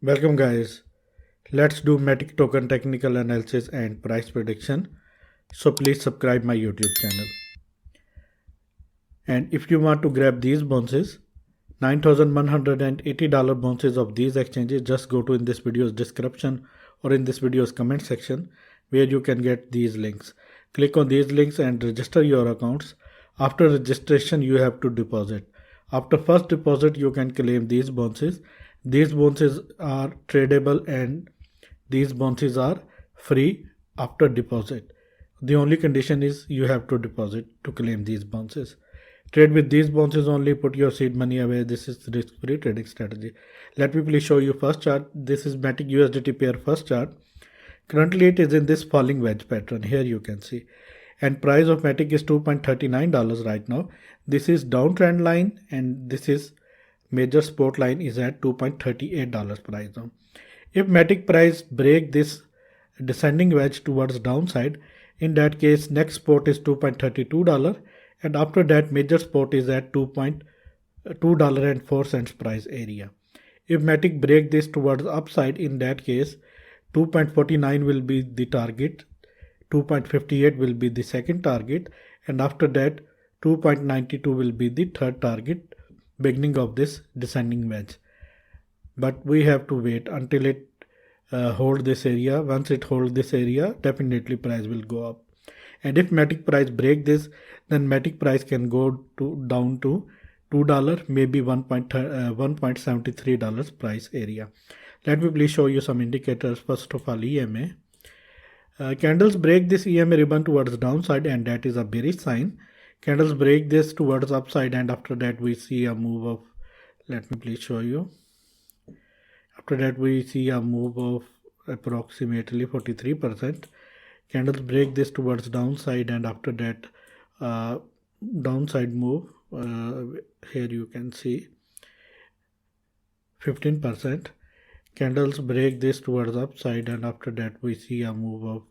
Welcome guys. Let's do Matic token technical analysis and price prediction. So please subscribe my YouTube channel. And if you want to grab these bounces, $9,180 bounces of these exchanges, just go to in this video's description or in this video's comment section where you can get these links. Click on these links and register your accounts. After registration, you have to deposit. After first deposit, you can claim these bounces. These bounces are tradable and these bounces are free after deposit. The only condition is you have to deposit to claim these bounces. Trade with these bounces only, put your seed money away. This is risk-free trading strategy. Let me please show you first chart. This is Matic USDT pair first chart. Currently it is in this falling wedge pattern. Here you can see. And price of Matic is $2.39 right now. This is downtrend line and this is major support line is at $2.38 price now. If Matic price break this descending wedge towards downside, in that case next support is $2.32 and after that major support is at $2.04 price area. If Matic break this towards upside, in that case 2.49 will be the target, 2.58 will be the second target, and after that 2.92 will be the third target beginning of this descending wedge. But we have to wait until it hold this area. Once it hold this area, definitely price will go up. And if Matic price break this, then Matic price can go down to $2, maybe $1.73 price area. Let me please show you some indicators. First of all, EMA. Candles break this EMA ribbon towards downside and that is a bearish sign. Candles break this towards upside and after that we see a move of, let me please show you. After that we see a move of approximately 43%. Candles break this towards downside and after that downside move, here you can see 15%. Candles break this towards upside and after that we see a move of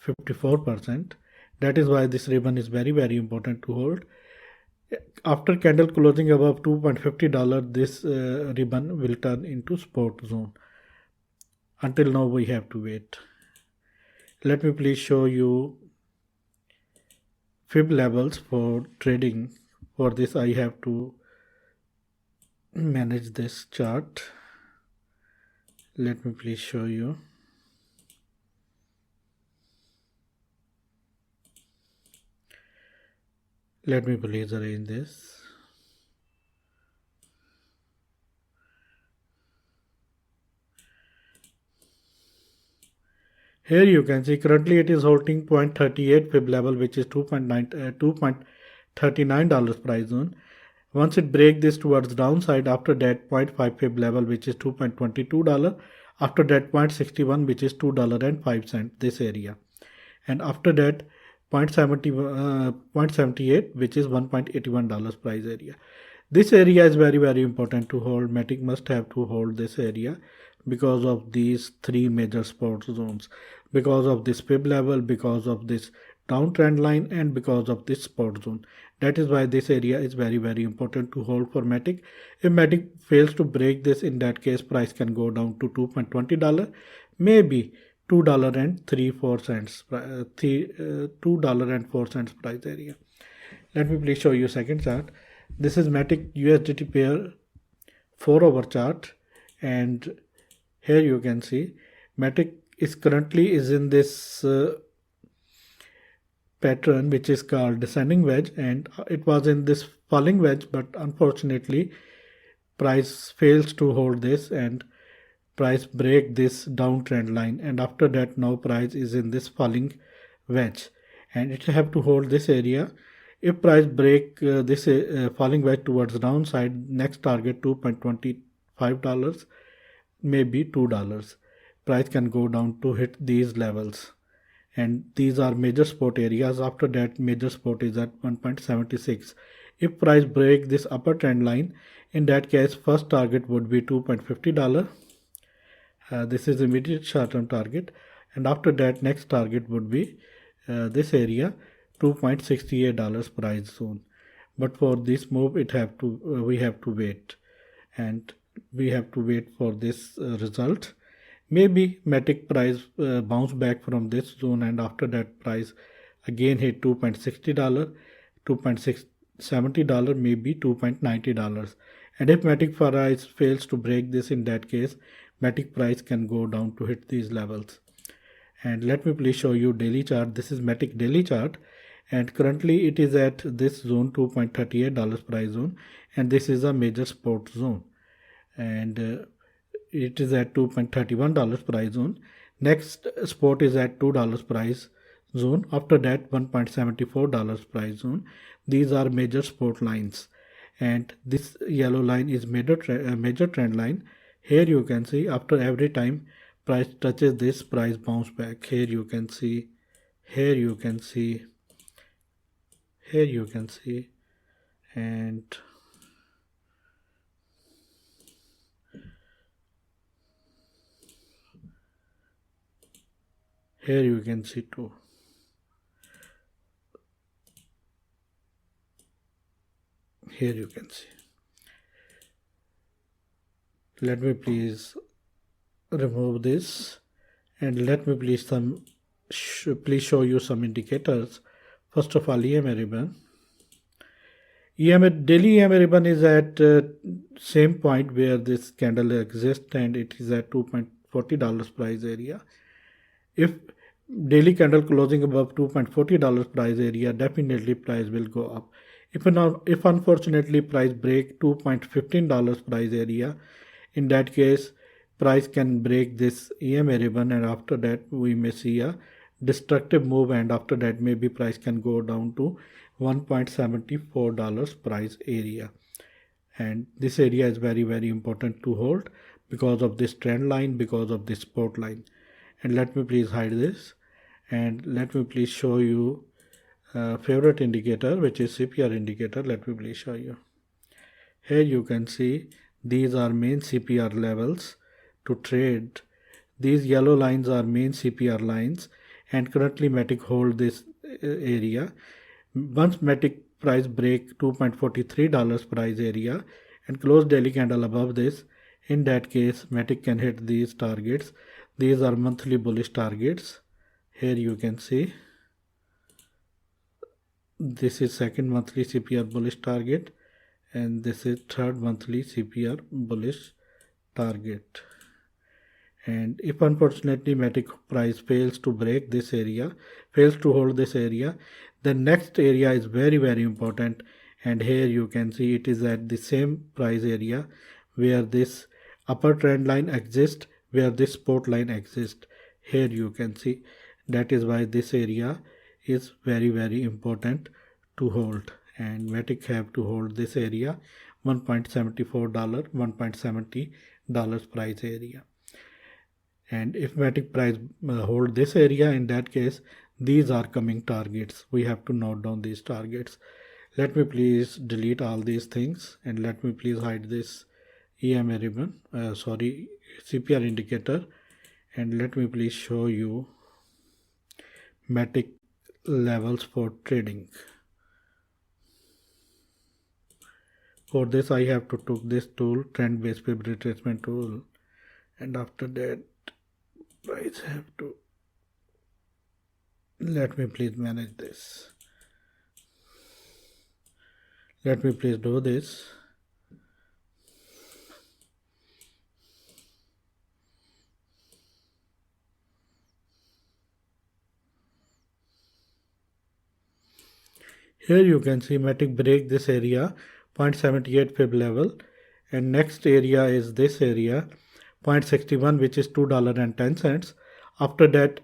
54%. That is why this ribbon is very important to hold. After candle closing above $2.50, this ribbon will turn into support zone. Until now we have to wait. Let me please show you fib levels for trading. For this I have to manage this chart. Let me please show you. Let me please arrange this. Here you can see currently it is holding 0.38 fib level, which is $2.39 price zone. Once it break this towards downside, after that 0.5 fib level, which is $2.22. After that 0.61, which is $2.05, this area. And after that 0.78, which is $1.81 price area. This area is very important to hold. Matic must have to hold this area because of these three major support zones, because of this fib level, because of this downtrend line, and because of this support zone. That is why this area is very important to hold for Matic. If Matic fails to break this, in that case price can go down to $2.20, maybe $2.04, $2.04 price area. Let me please show you second chart. This is Matic USDT pair 4-hour chart, and here you can see Matic is currently in this pattern which is called descending wedge, and it was in this falling wedge, but unfortunately price fails to hold this and price break this downtrend line, and after that now price is in this falling wedge and it have to hold this area. If price break this falling wedge towards downside, next target $2.25, maybe $2. Price can go down to hit these levels, and these are major support areas. After that major support is at 1.76. If price break this upper trend line, in that case first target would be $2.50. This is immediate short-term target, and after that next target would be this area, $2.68 price zone. But for this move we have to wait, and we have to wait for this result. Maybe Matic price bounce back from this zone, and after that price again hit $2.60, $2.70, maybe $2.90. And if Matic price fails to break this, in that case Matic price can go down to hit these levels. And let me please show you daily chart. This is Matic daily chart, and currently it is at this zone, $2.38 price zone, and this is a major support zone, and it is at $2.31 price zone. Next support is at $2 price zone. After that $1.74 price zone. These are major support lines, and this yellow line is major trend line. Here you can see after every time price touches this, price bounce back. Here you can see, here you can see, here you can see, and here you can see too. Here you can see. Let me please remove this, and let me please show you some indicators. First of all, EMA ribbon. Daily EMA ribbon is at same point where this candle exists, and it is at $2.40 price area. If daily candle closing above $2.40 price area, definitely price will go up. If unfortunately price break $2.15 price area, in that case price can break this EMA ribbon, and after that we may see a destructive move, and after that maybe price can go down to $1.74 price area. And this area is very important to hold because of this trend line, because of this support line. And let me please hide this, and let me please show you favorite indicator, which is CPR indicator. Let me please show you. Here you can see these are main CPR levels to trade. These yellow lines are main CPR lines, and currently Matic hold this area. Once Matic price break $2.43 price area and close daily candle above this, in that case Matic can hit these targets. These are monthly bullish targets. Here you can see this is second monthly CPR bullish target, and this is third monthly CPR bullish target. And if unfortunately Matic price fails to break this area, fails to hold this area, the next area is very important, and here you can see it is at the same price area where this upper trend line exists, where this support line exists. Here you can see. That is why this area is very important to hold, and Matic have to hold this area, $1.74, $1.70 price area. And if Matic price hold this area, in that case these are coming targets. We have to note down these targets. Let me please delete all these things, and let me please hide this EMA ribbon, CPR indicator, and let me please show you Matic levels for trading. For this I have to took this tool, trend based fib retracement tool, and after that price have to, let me please manage this. Let me please do this. Here you can see Matic break this area, 0.78 fib level, and next area is this area, 0.61, which is $2.10. After that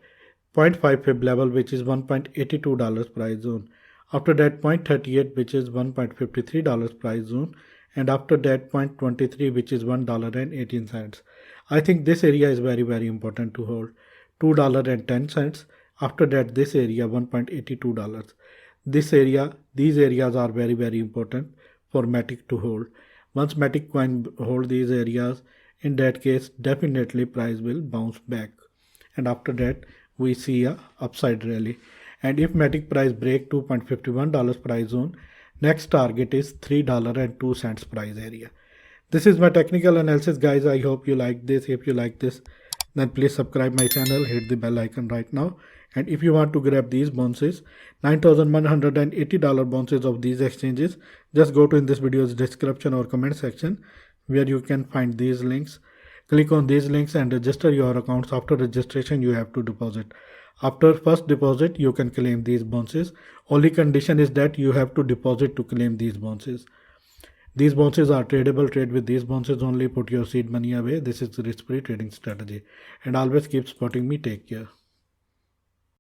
0.5 fib level, which is $1.82 price zone. After that 0.38, which is $1.53 price zone, and after that 0.23, which is $1.18. I think this area is very important to hold, $2.10. After that this area, $1.82. These areas are very important for Matic to hold. Once Matic can hold these areas, in that case definitely price will bounce back, and after that we see a upside rally. And if Matic price break $2.51 price zone, next target is $3.02 price area. This is my technical analysis, guys. I hope you like this. If you like this, then please subscribe my channel, hit the bell icon right now. And if you want to grab these bounces, $9,180 bounces of these exchanges, just go to in this video's description or comment section where you can find these links. Click on these links and register your accounts. After registration, you have to deposit. After first deposit, you can claim these bounces. Only condition is that you have to deposit to claim these bounces. These bounces are tradable. Trade with these bounces only. Put your seed money away. This is risk-free trading strategy. And always keep supporting me. Take care.